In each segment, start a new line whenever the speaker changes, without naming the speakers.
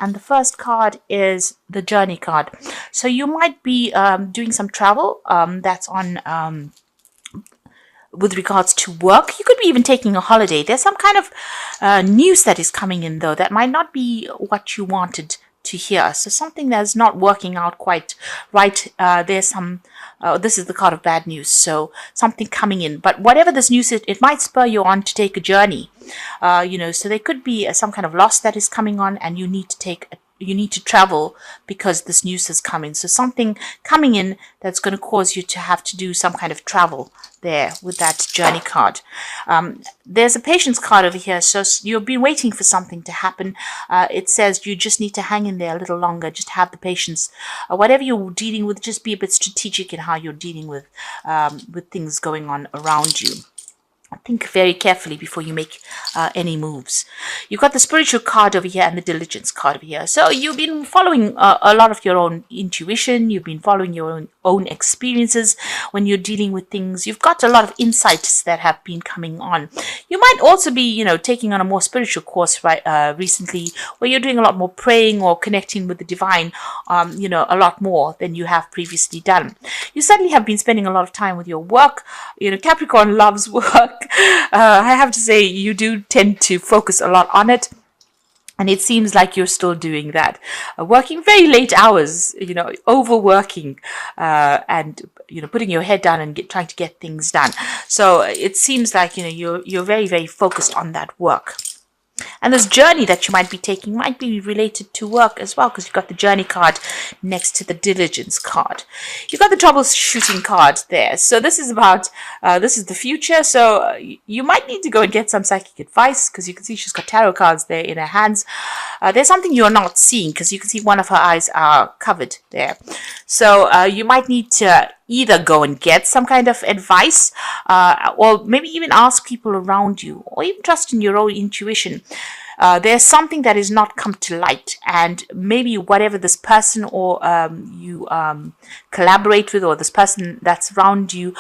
and the first card is the journey card. So you might be doing some travel that's on with regards to work. You could be even taking a holiday. There's some kind of news that is coming in, though, that might not be what you wanted to hear. So something that's not working out quite right. There's some, this is the card of bad news. So something coming in. But whatever this news is, it might spur you on to take a journey. So there could be some kind of loss that is coming on, and you need to travel because this news is coming. So something coming in that's going to cause you to have to do some kind of travel there with that journey card. There's a patience card over here. So you've been waiting for something to happen. It says you just need to hang in there a little longer. Just have the patience. Whatever you're dealing with, just be a bit strategic in how you're dealing with things going on around you. Think very carefully before you make any moves. You've got the spiritual card over here and the diligence card over here. So you've been following a lot of your own intuition. You've been following your own experiences when you're dealing with things. You've got a lot of insights that have been coming on. You might also be, taking on a more spiritual course recently, where you're doing a lot more praying or connecting with the divine, a lot more than you have previously done. You certainly have been spending a lot of time with your work. Capricorn loves work. I have to say, you do tend to focus a lot on it, and it seems like you're still doing that, working very late hours, overworking, and putting your head down and trying to get things done. So it seems like you're very, very focused on that work. And this journey that you might be taking might be related to work as well, because you've got the journey card next to the diligence card. You've got the troubleshooting card there. So this is about, this is the future. So you might need to go and get some psychic advice, because you can see she's got tarot cards there in her hands. There's something you're not seeing, because you can see one of her eyes are covered there. So you might need to either go and get some kind of advice, or maybe even ask people around you, or even trust in your own intuition. There's something that is not come to light, and maybe whatever this person or you collaborate with, or this person that's around you,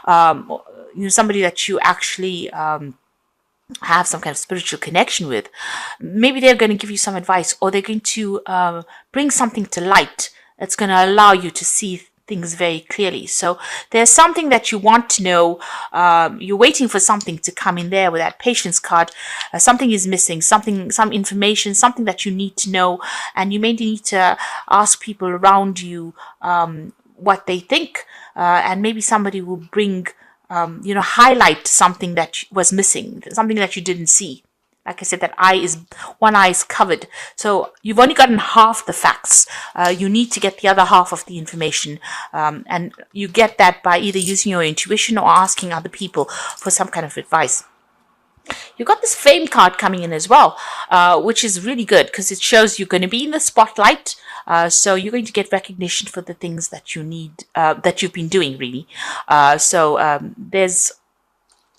somebody that you actually have some kind of spiritual connection with, maybe they're going to give you some advice, or they're going to bring something to light that's going to allow you to see things very clearly. So there's something that you want to know. You're waiting for something to come in there with that patience card. Something is missing, some information, something that you need to know, and you may need to ask people around you what they think, and maybe somebody will bring, highlight something that was missing, something that you didn't see. Like I said, one eye is covered. So you've only gotten half the facts. You need to get the other half of the information. And you get that by either using your intuition or asking other people for some kind of advice. You've got this fame card coming in as well, which is really good, because it shows you're going to be in the spotlight. So you're going to get recognition for the things that you need, that you've been doing, really.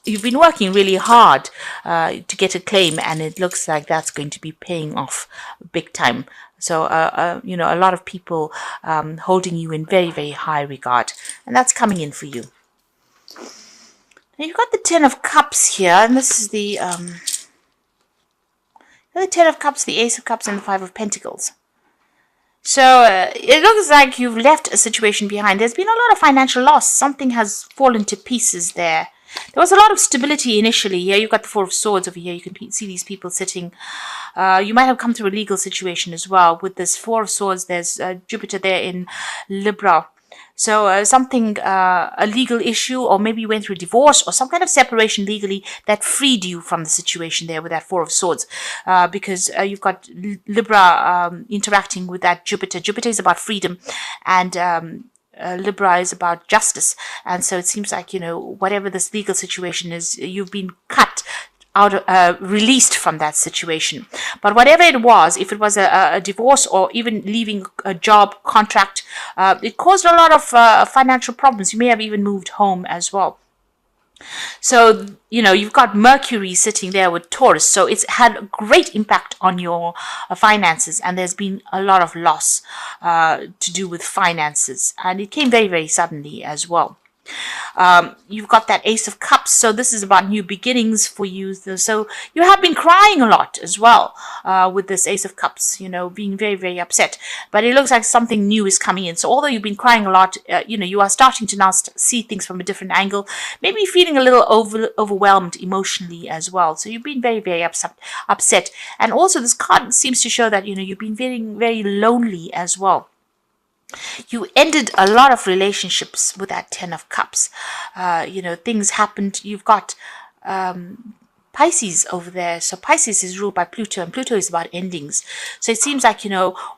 You've been working really hard to get a claim, and it looks like that's going to be paying off big time. So, a lot of people holding you in very, very high regard, and that's coming in for you. Now you've got the Ten of Cups here, and this is the Ten of Cups, the Ace of Cups, and the Five of Pentacles. So it looks like you've left a situation behind. There's been a lot of financial loss. Something has fallen to pieces there. There was a lot of stability initially. Here you've got the Four of Swords over here. You can see these people sitting. You might have come through a legal situation as well. With this Four of Swords, there's Jupiter there in Libra. So a legal issue, or maybe you went through a divorce or some kind of separation legally that freed you from the situation there with that Four of Swords. Because you've got Libra interacting with that Jupiter. Jupiter is about freedom, and Libra is about justice. And so it seems like, whatever this legal situation is, you've been cut out, released from that situation. But whatever it was, if it was a divorce or even leaving a job contract, it caused a lot of financial problems. You may have even moved home as well. So, you've got Mercury sitting there with Taurus. So it's had a great impact on your finances, and there's been a lot of loss to do with finances. And it came very, very suddenly as well. You've got that Ace of Cups, so this is about new beginnings for you. So you have been crying a lot as well with this Ace of Cups, being very, very upset. But it looks like something new is coming in. So although you've been crying a lot, you are starting to now see things from a different angle, maybe feeling a little overwhelmed emotionally as well. So you've been very, very upset. And also this card seems to show that, you've been feeling very lonely as well. You ended a lot of relationships with that Ten of Cups. Things happened. You've got Pisces over there. So Pisces is ruled by Pluto, and Pluto is about endings. So it seems like,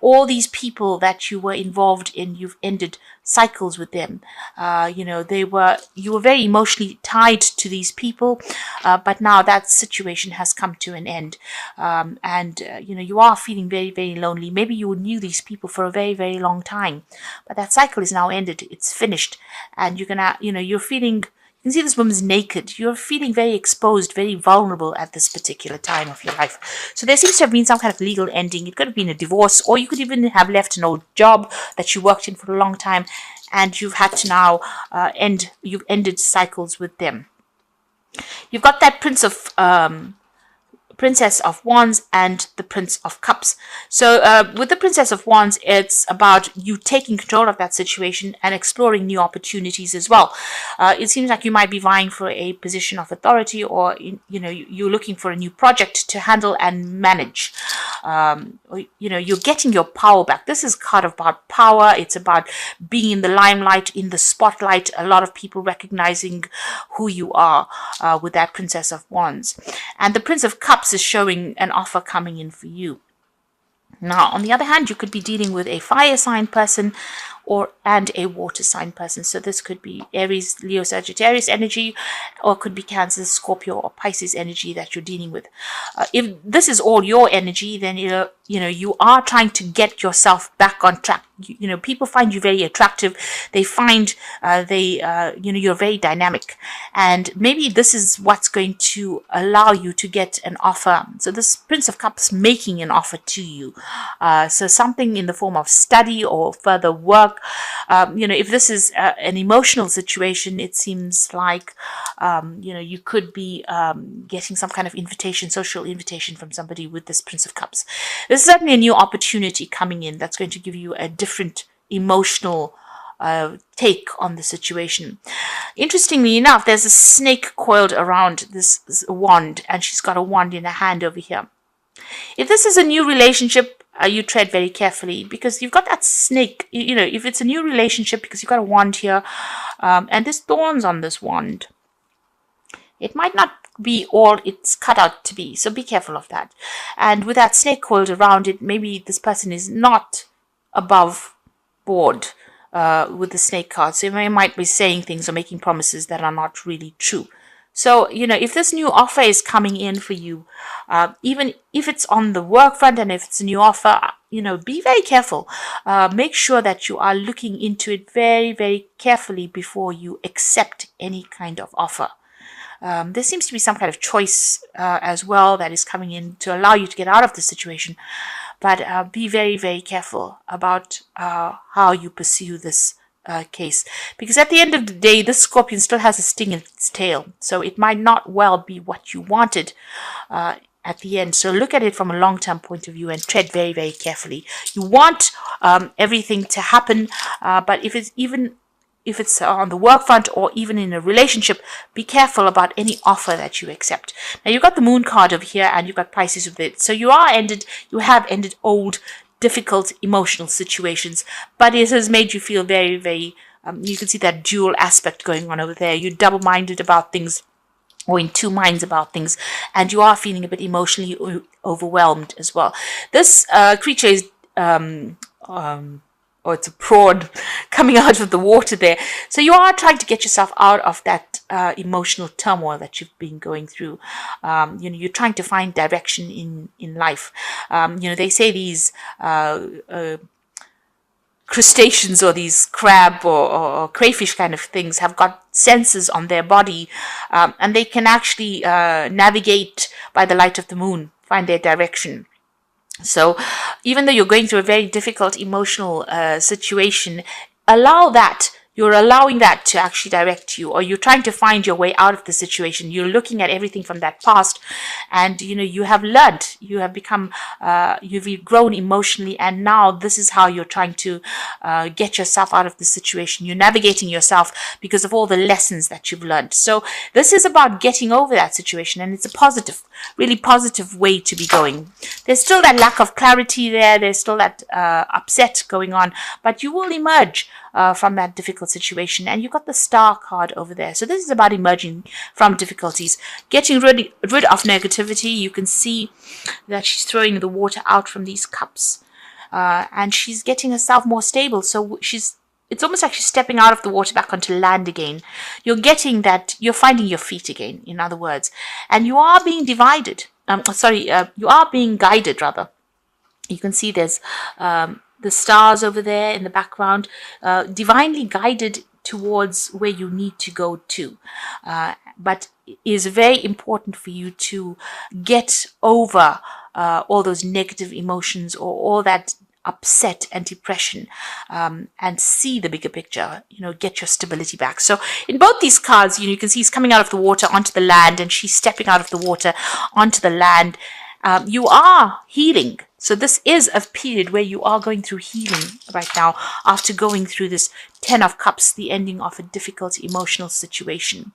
all these people that you were involved in, you've ended cycles with them. You were very emotionally tied to these people, but now that situation has come to an end. You are feeling very, very lonely. Maybe you knew these people for a very, very long time, but that cycle is now ended. It's finished. And you're feeling, you can see this woman's naked. You're feeling very exposed, very vulnerable at this particular time of your life. So there seems to have been some kind of legal ending. It could have been a divorce, or you could even have left an old job that you worked in for a long time, and you've had to now you've ended cycles with them. You've got that Princess of Wands and the Prince of Cups. So with the Princess of Wands, it's about you taking control of that situation and exploring new opportunities as well. It seems like you might be vying for a position of authority, or you're looking for a new project to handle and manage. You're getting your power back. This is kind of about power. It's about being in the limelight, in the spotlight. A lot of people recognizing who you are with that Princess of Wands. And the Prince of Cups is showing an offer coming in for you. Now, on the other hand, you could be dealing with a fire sign person and a water sign person. So this could be Aries, Leo, Sagittarius energy, or it could be Cancer, Scorpio, or Pisces energy that you're dealing with. If this is all your energy, then you are trying to get yourself back on track. People find you very attractive. They find you're very dynamic, and maybe this is what's going to allow you to get an offer. So this Prince of Cups making an offer to you. So something in the form of study or further work. If this is an emotional situation, it seems like you could be getting some kind of social invitation from somebody with this Prince of Cups. This is certainly a new opportunity coming in that's going to give you a different emotional take on the situation. Interestingly enough, there's a snake coiled around this wand, and she's got a wand in her hand over here. If this is a new relationship, you tread very carefully, because you've got that snake. If it's a new relationship, because you've got a wand here, and there's thorns on this wand, it might not be all it's cut out to be. So be careful of that. And with that snake coiled around it, maybe this person is not above board with the snake card. So they might be saying things or making promises that are not really true. So, if this new offer is coming in for you, even if it's on the work front and if it's a new offer, be very careful. Make sure that you are looking into it very, very carefully before you accept any kind of offer. There seems to be some kind of choice as well that is coming in to allow you to get out of the situation. But be very, very careful about how you pursue this case, because at the end of the day, this scorpion still has a sting in its tail, so it might not well be what you wanted at the end. So look at it from a long-term point of view and tread very, very carefully. You want everything to happen, but if it's on the work front or even in a relationship, be careful about any offer that you accept. Now you've got the Moon card over here, and you've got Pisces with it. So you have ended old, difficult emotional situations, but it has made you feel very, very, you can see that dual aspect going on over there. You're double-minded about things, or in two minds about things, and you are feeling a bit emotionally overwhelmed as well. This creature is, it's a prawn coming out of the water there. So you are trying to get yourself out of that emotional turmoil that you've been going through. You're trying to find direction in life. They say these crustaceans or these crab or crayfish kind of things have got sensors on their body, and they can actually navigate by the light of the moon, find their direction. So even though you're going through a very difficult emotional situation, allow that You're allowing that to actually direct you, or you're trying to find your way out of the situation. You're looking at everything from that past, and you have learned, you have become, you've grown emotionally, and now this is how you're trying to get yourself out of the situation. You're navigating yourself because of all the lessons that you've learned. So this is about getting over that situation, and it's a positive, really positive way to be going. There's still that lack of clarity there. There's still that upset going on, but you will emerge from that difficult situation. And you got the Star card over there. So this is about emerging from difficulties, getting rid of negativity. You can see that she's throwing the water out from these cups, and she's getting herself more stable. So it's almost like she's stepping out of the water back onto land again. You're getting that, you're finding your feet again, in other words. And you are being divided. You are being guided, rather. You can see there's the stars over there in the background, divinely guided towards where you need to go to. But it is very important for you to get over all those negative emotions, or all that upset and depression, and see the bigger picture, get your stability back. So in both these cards, you can see he's coming out of the water onto the land, and she's stepping out of the water onto the land. You are healing. So this is a period where you are going through healing right now, after going through this 10 of Cups, the ending of a difficult emotional situation.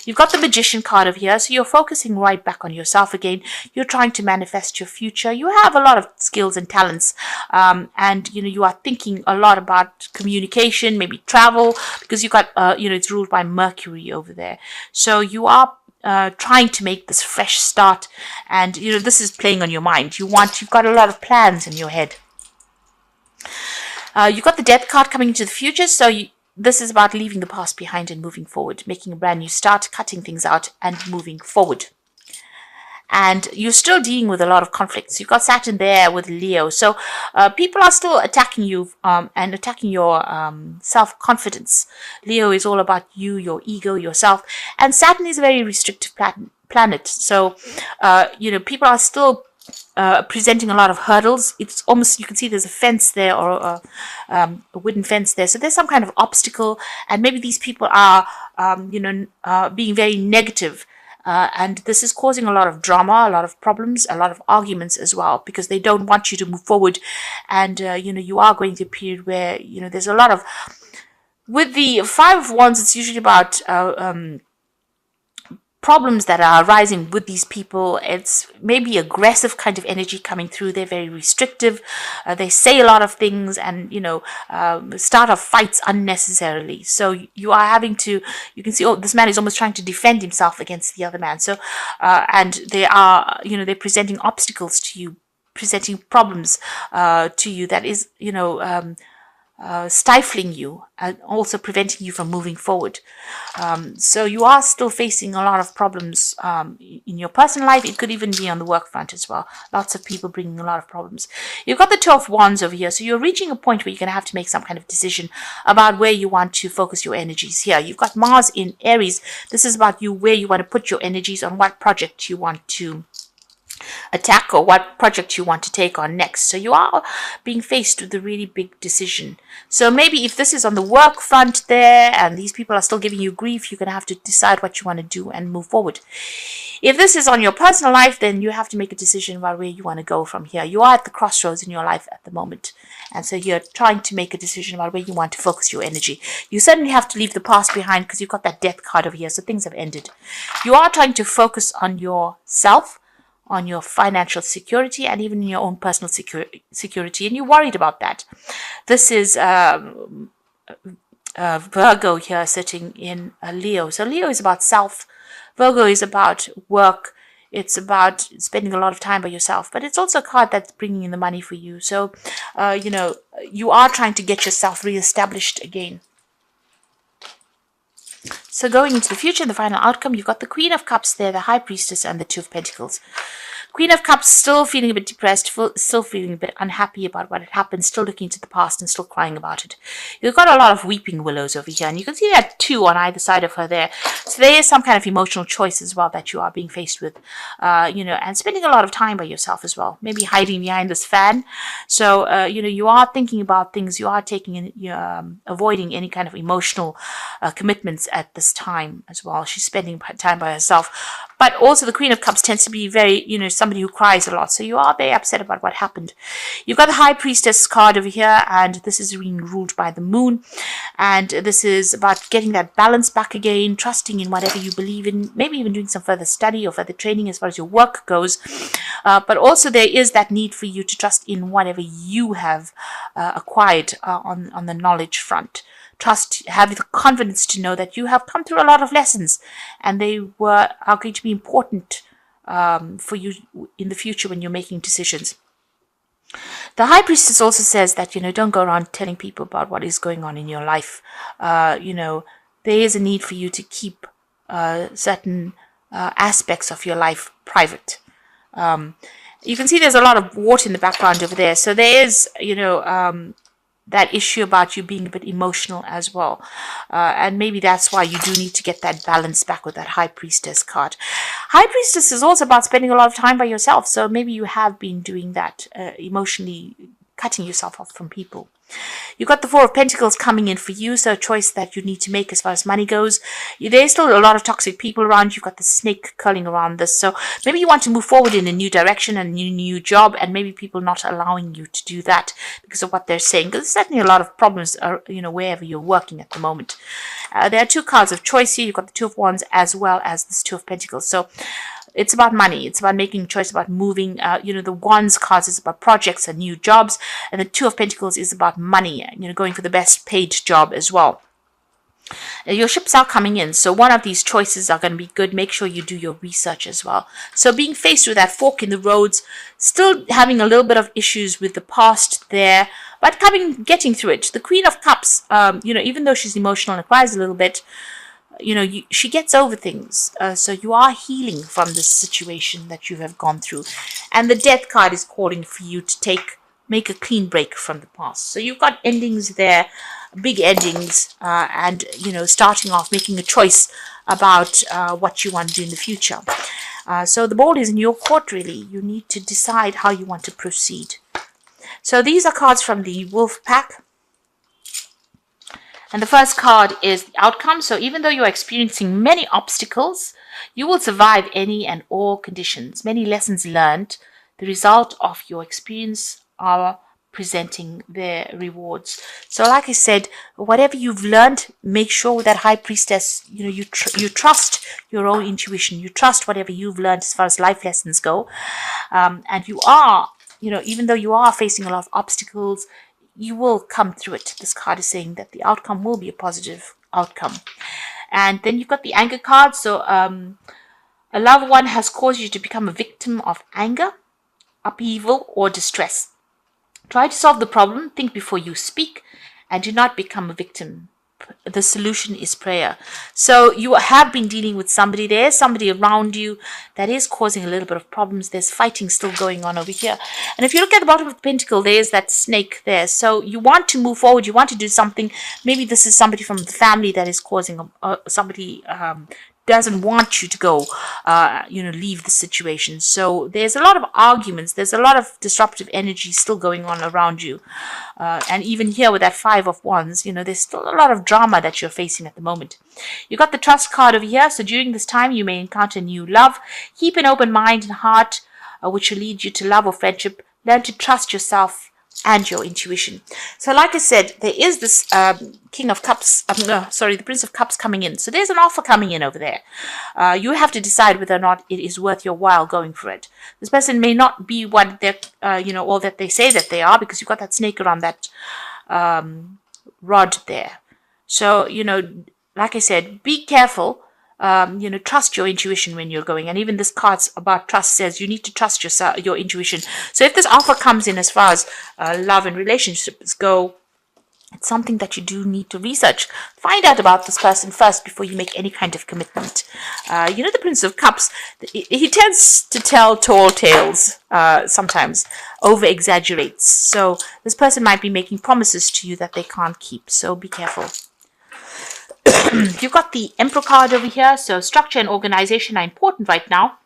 You've got the Magician card over here, so you're focusing right back on yourself again. You're trying to manifest your future. You have a lot of skills and talents, and you are thinking a lot about communication, maybe travel, because you've got it's ruled by Mercury over there. So you are trying to make this fresh start, and this is playing on your mind. You've got a lot of plans in your head. You've got the Death card coming into the future, so this is about leaving the past behind and moving forward, making a brand new start, cutting things out and moving forward. And you're still dealing with a lot of conflicts. You've got Saturn there with Leo. So people are still attacking you and attacking your self-confidence. Leo is all about you, your ego, yourself. And Saturn is a very restrictive planet. So, people are still presenting a lot of hurdles. It's almost, you can see there's a fence there, or a wooden fence there. So there's some kind of obstacle. And maybe these people are, being very negative. And this is causing a lot of drama, a lot of problems, a lot of arguments as well, because they don't want you to move forward. And, you are going through a period where, there's a lot of, with the Five of Wands, it's usually about problems that are arising with these people. It's maybe aggressive kind of energy coming through. They're very restrictive. They say a lot of things, and start off fights unnecessarily. So you are having to, you can see, this man is almost trying to defend himself against the other man. So and they are, they're presenting obstacles to you, presenting problems to you that is, stifling you and also preventing you from moving forward. So you are still facing a lot of problems in your personal life. It could even be on the work front as well. Lots of people bringing a lot of problems. You've got the Two of Wands over here. So you're reaching a point where you're going to have to make some kind of decision about where you want to focus your energies here. You've got Mars in Aries. This is about you, where you want to put your energies, on what project you want to attack, or what project you want to take on next. So you are being faced with a really big decision. So maybe if this is on the work front there, and these people are still giving you grief, you're going to have to decide what you want to do and move forward. If this is on your personal life, then you have to make a decision about where you want to go from here. You are at the crossroads in your life at the moment. And so you're trying to make a decision about where you want to focus your energy. You certainly have to leave the past behind, because you've got that Death card over here. So things have ended. You are trying to focus on yourself, on your financial security, and even in your own personal security, and you're worried about that. This is Virgo here sitting in Leo. So Leo is about self. Virgo is about work. It's about spending a lot of time by yourself, but it's also a card that's bringing in the money for you. So, you are trying to get yourself reestablished again. So going into the future, the final outcome, you've got the Queen of Cups there, the High Priestess, and the Two of Pentacles. Queen of Cups, still feeling a bit depressed, still feeling a bit unhappy about what had happened, still looking to the past and still crying about it. You've got a lot of weeping willows over here, and you can see that 2 on either side of her there. So there is some kind of emotional choice as well that you are being faced with, and spending a lot of time by yourself as well, maybe hiding behind this fan. So, you are thinking about things, you are avoiding any kind of emotional commitments at this time as well. She's spending time by herself. But also the Queen of Cups tends to be very, somebody who cries a lot. So you are very upset about what happened. You've got the High Priestess card over here, and this is being ruled by the moon. And this is about getting that balance back again, trusting in whatever you believe in, maybe even doing some further study or further training as far as your work goes. But also there is that need for you to trust in whatever you have acquired on the knowledge front. Trust, have the confidence to know that you have come through a lot of lessons, and they are going to be important for you in the future when you're making decisions. The High Priestess also says that, don't go around telling people about what is going on in your life. There is a need for you to keep certain aspects of your life private. You can see there's a lot of water in the background over there. So there is, that issue about you being a bit emotional as well. And maybe that's why you do need to get that balance back with that High Priestess card. High Priestess is also about spending a lot of time by yourself. So maybe you have been doing that, emotionally cutting yourself off from people. You've got the Four of Pentacles coming in for you, so a choice that you need to make as far as money goes. There's still a lot of toxic people around. You've got the snake curling around this, so maybe you want to move forward in a new direction and a new job, and maybe people not allowing you to do that because of what they're saying. Because there's certainly a lot of problems, wherever you're working at the moment. There are 2 cards of choice here. You've got the Two of Wands as well as this Two of Pentacles. So it's about money. It's about making a choice, about moving. The Wands cards is about projects and new jobs. And the Two of Pentacles is about money, going for the best paid job as well. Your ships are coming in. So one of these choices are going to be good. Make sure you do your research as well. So being faced with that fork in the roads, still having a little bit of issues with the past there, but getting through it. The Queen of Cups, even though she's emotional and cries a little bit, she gets over things. So you are healing from this situation that you have gone through. And the Death card is calling for you to make a clean break from the past. So you've got endings there, big endings, and, starting off, making a choice about what you want to do in the future. So the ball is in your court, really. You need to decide how you want to proceed. So these are cards from the Wolf Pack. And the first card is the outcome. So even though you're experiencing many obstacles, you will survive any and all conditions. Many lessons learned. The result of your experience are presenting their rewards. So like I said, whatever you've learned, make sure with that High Priestess, you trust your own intuition. You trust whatever you've learned as far as life lessons go. And you are, even though you are facing a lot of obstacles, you will come through it. This card is saying that the outcome will be a positive outcome. And then you've got the anger card. So a loved one has caused you to become a victim of anger, upheaval, or distress. Try to solve the problem, think before you speak, and do not become a victim. The solution is prayer. So you have been dealing with somebody. There is somebody around you that is causing a little bit of problems. There's fighting still going on over here. And if you look at the bottom of the pentacle, there's that snake there. So you want to move forward. You want to do something. Maybe this is somebody from the family that is causing somebody doesn't want you to go, leave the situation. So there's a lot of arguments. There's a lot of disruptive energy still going on around you. And even here with that Five of Wands, there's still a lot of drama that you're facing at the moment. You got the Trust card over here. So during this time, you may encounter new love. Keep an open mind and heart, which will lead you to love or friendship. Learn to trust yourself and your intuition. So like I said, there is this the Prince of Cups coming in. So there's an offer coming in over there. You have to decide whether or not it is worth your while going for it. This person may not be what they're, all that they say that they are, because you've got that snake around that rod there. So, like I said, be careful. Trust your intuition when you're going. And even this card about trust says you need to trust your intuition. So if this offer comes in as far as love and relationships go, It's something that you do need to research. Find out about this person first before you make any kind of commitment. The Prince of Cups, he tends to tell tall tales sometimes, over-exaggerates. So this person might be making promises to you that they can't keep. So be careful. You've got the Emperor card over here. So structure and organization are important right now.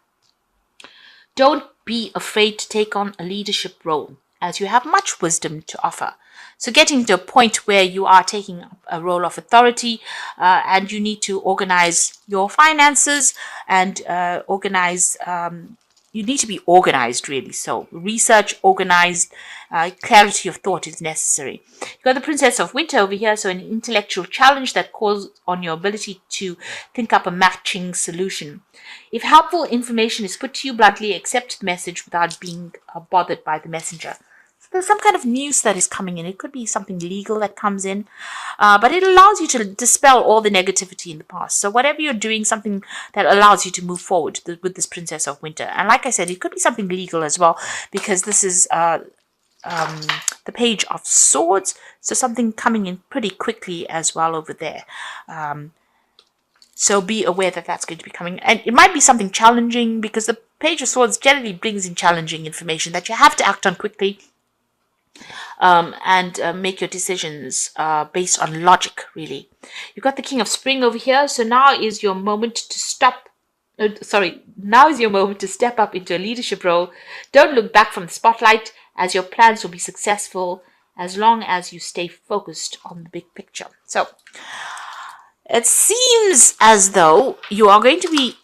Don't be afraid to take on a leadership role, as you have much wisdom to offer. So getting to a point where you are taking a role of authority and you need to organize your finances and you need to be organized, really. So research, organized, clarity of thought is necessary. You've got the Princess of Winter over here, so an intellectual challenge that calls on your ability to think up a matching solution. If helpful information is put to you bluntly, accept the message without being bothered by the messenger. There's some kind of news that is coming in. It could be something legal that comes in, but it allows you to dispel all the negativity in the past. So whatever you're doing, something that allows you to move forward with this Princess of Winter. And like I said, it could be something legal as well, because this is the Page of Swords. So something coming in pretty quickly as well over there. So be aware that that's going to be coming. And it might be something challenging, because the Page of Swords generally brings in challenging information that you have to act on quickly. And make your decisions based on logic, really. You've got the King of Spring over here, so now is your moment to now is your moment to step up into a leadership role. Don't look back from the spotlight, as your plans will be successful as long as you stay focused on the big picture. So it seems as though you are going to be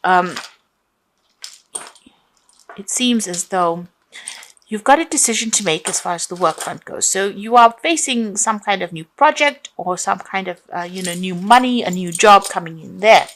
you've got a decision to make as far as the work front goes. So you are facing some kind of new project or some kind of, new money, a new job coming in there.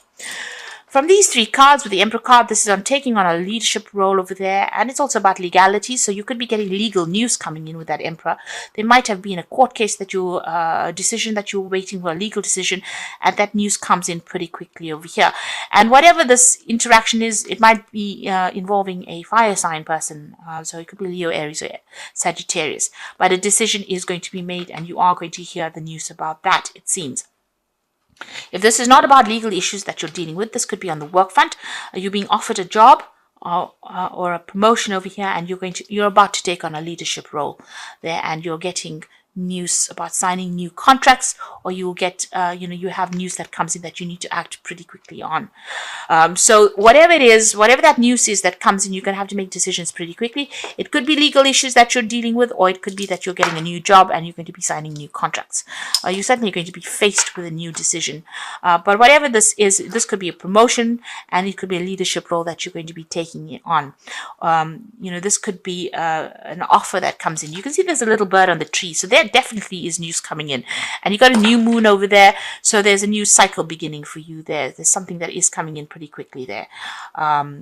From these three cards, with the Emperor card, this is on taking on a leadership role over there. And it's also about legality. So you could be getting legal news coming in with that Emperor. There might have been a court case that decision that you were waiting for, a legal decision. And that news comes in pretty quickly over here. And whatever this interaction is, it might be involving a fire sign person. So it could be Leo, Aries, or Sagittarius. But a decision is going to be made, and you are going to hear the news about that, it seems. If this is not about legal issues that you're dealing with, this could be on the work front. You're being offered a job or a promotion over here, and you're about to take on a leadership role there, and you're getting news about signing new contracts, or you will get you have news that comes in that you need to act pretty quickly on. So whatever it is, whatever that news is that comes in, you're going to have to make decisions pretty quickly. It could be legal issues that you're dealing with, or it could be that you're getting a new job and you're going to be signing new contracts. You're certainly going to be faced with a new decision. But whatever this is, this could be a promotion, and it could be a leadership role that you're going to be taking on. This could be an offer that comes in. You can see there's a little bird on the tree, so there definitely is news coming in. And you got a new moon over there, so there's a new cycle beginning for you there. There's something that is coming in pretty quickly there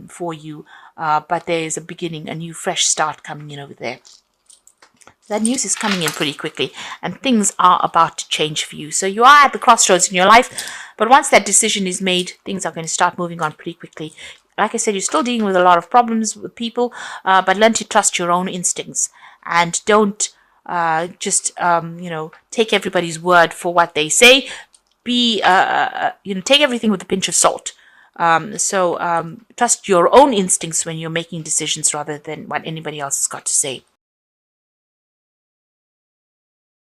for you, but there is a beginning, a new fresh start coming in over there. That news is coming in pretty quickly, and things are about to change for you. So you are at the crossroads in your life, but once that decision is made, things are going to start moving on pretty quickly. Like I said, you're still dealing with a lot of problems with people, but learn to trust your own instincts, and don't just take everybody's word for what they say. Take everything with a pinch of salt. Trust your own instincts when you're making decisions rather than what anybody else has got to say.